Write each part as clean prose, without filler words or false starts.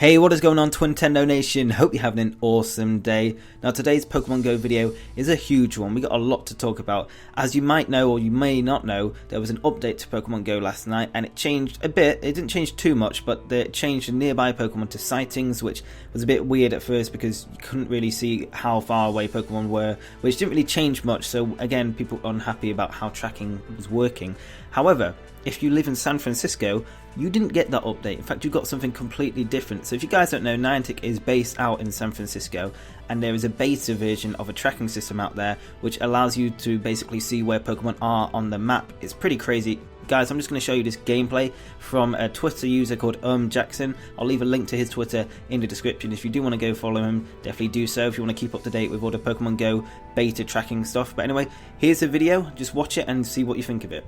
Hey, what is going on, Twintendo Nation? Hope you're having an awesome day. Now, today's Pokemon Go video is a huge one. We got a lot to talk about. As you might know, or you may not know, there was an update to Pokemon Go last night, and it changed a bit. It didn't change too much, but it changed the nearby Pokemon to sightings, which was a bit weird at first because you couldn't really see how far away Pokemon were, which didn't really change much. So again, people are unhappy about how tracking was working. However, if you live in San Francisco, you didn't get that update. In fact, you got something completely different. So if you guys don't know, Niantic is based out in San Francisco, and there is a beta version of a tracking system out there which allows you to basically see where Pokemon are on the map. It's pretty crazy. Guys, I'm just going to show you this gameplay from a Twitter user called Jackson. I'll leave a link to his Twitter in the description. If you do want to go follow him, definitely do so if you want to keep up to date with all the Pokemon Go beta tracking stuff. But anyway, here's the video. Just watch it and see what you think of it.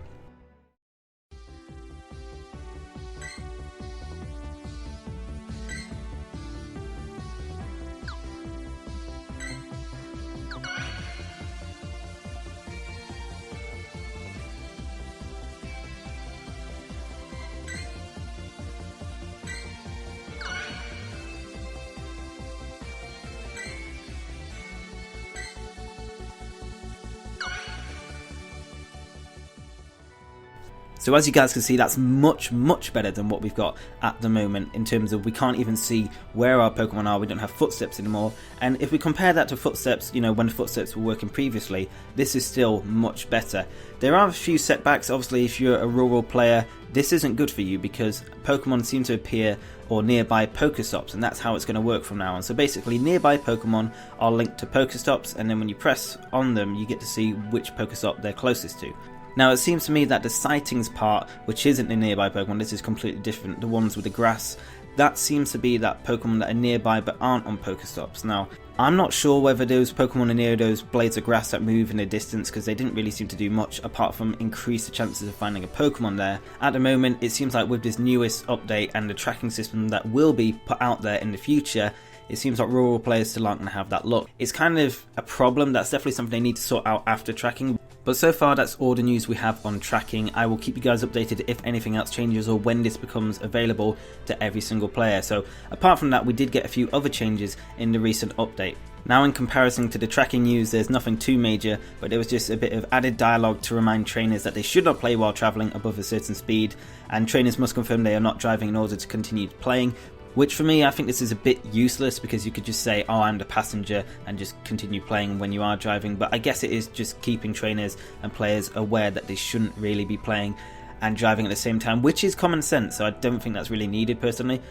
So as you guys can see, that's much better than what we've got at the moment in terms of we can't even see where our Pokemon are. We don't have footsteps anymore. And if we compare that to footsteps, you know, when footsteps were working previously, this is still much better. There are a few setbacks. Obviously, if you're a rural player, this isn't good for you because Pokemon seem to appear or nearby Pokestops, and that's how it's going to work from now on. So basically, nearby Pokemon are linked to Pokestops, and then when you press on them, you get to see which Pokestop they're closest to. Now, it seems to me that the sightings part, which isn't the nearby Pokemon, this is completely different, the ones with the grass, that seems to be that Pokemon that are nearby but aren't on Pokestops. Now, I'm not sure whether those Pokemon are near those blades of grass that move in the distance because they didn't really seem to do much apart from increase the chances of finding a Pokemon there. At the moment, it seems like with this newest update and the tracking system that will be put out there in the future, it seems like rural players still aren't going to have that luck. It's kind of a problem. That's definitely something they need to sort out after tracking. But so far, that's all the news we have on tracking. I will keep you guys updated if anything else changes or when this becomes available to every single player. So apart from that, we did get a few other changes in the recent update. Now, in comparison to the tracking news, there's nothing too major, but there was just a bit of added dialogue to remind trainers that they should not play while travelling above a certain speed, and trainers must confirm they are not driving in order to continue playing. Which for me, I think this is a bit useless because you could just say, oh, I'm the passenger and just continue playing when you are driving. But I guess it is just keeping trainers and players aware that they shouldn't really be playing and driving at the same time, which is common sense, so I don't think that's really needed personally.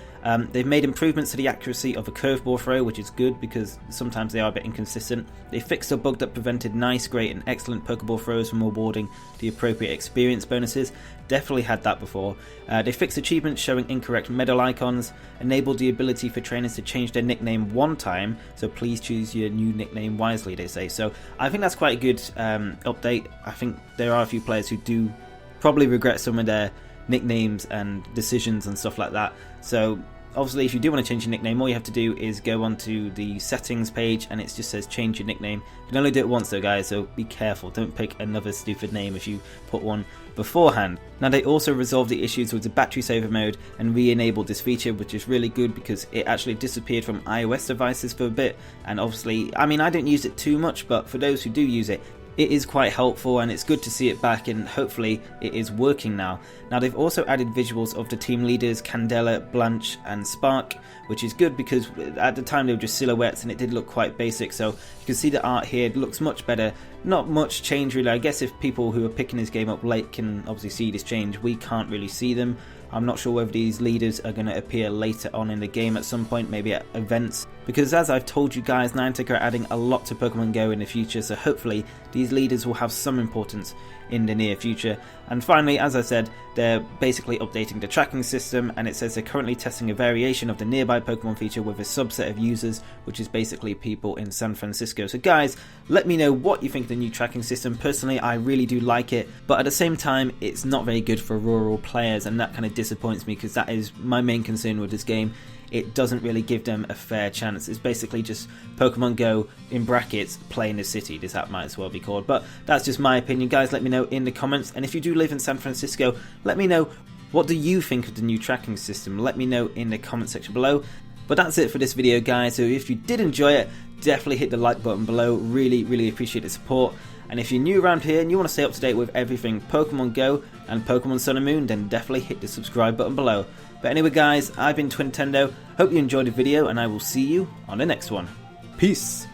They've made improvements to the accuracy of a curveball throw, which is good because sometimes they are a bit inconsistent. They fixed a bug that prevented nice, great and excellent Pokeball throws from awarding the appropriate experience bonuses. Definitely had that before. They fixed achievements showing incorrect medal icons, enabled the ability for trainers to change their nickname one time, so please choose your new nickname wisely, they say. So I think that's quite a good update. I think there are a few players who do probably regret some of their nicknames and decisions and stuff like that. So obviously, if you do want to change your nickname, all you have to do is go onto the settings page and it just says change your nickname. You can only do it once though, guys, so be careful. Don't pick another stupid name if you put one beforehand. Now, they also resolved the issues with the battery saver mode and re-enabled this feature, which is really good because it actually disappeared from iOS devices for a bit. And obviously, I mean, I don't use it too much, but for those who do use it, it is quite helpful and it's good to see it back, and hopefully it is working now. Now, they've also added visuals of the team leaders Candela, Blanche and Spark, which is good because at the time they were just silhouettes and it did look quite basic. So you can see the art here, it looks much better. Not much change really. I guess if people who are picking this game up late can obviously see this change, we can't really see them. I'm not sure whether these leaders are going to appear later on in the game at some point, maybe at events, because as I've told you guys, Niantic are adding a lot to Pokemon Go in the future, so hopefully these leaders will have some importance in the near future. And finally, as I said, they're basically updating the tracking system, and it says they're currently testing a variation of the nearby Pokemon feature with a subset of users, which is basically people in San Francisco. So guys, let me know what you think of the new tracking system. Personally, I really do like it, but at the same time, it's not very good for rural players, and that kind of disappoints me because that is my main concern with this game. It doesn't really give them a fair chance. It's basically just Pokemon Go, in brackets, play in the city. This app might as well be called. But that's just my opinion. Guys, let me know in the comments. And if you do live in San Francisco, let me know, what do you think of the new tracking system? Let me know in the comment section below. But that's it for this video, guys. So if you did enjoy it, definitely hit the like button below. Really appreciate the support. And if you're new around here and you want to stay up to date with everything Pokemon Go and Pokemon Sun and Moon, then definitely hit the subscribe button below. But anyway, guys, I've been Twintendo. Hope you enjoyed the video, and I will see you on the next one. Peace!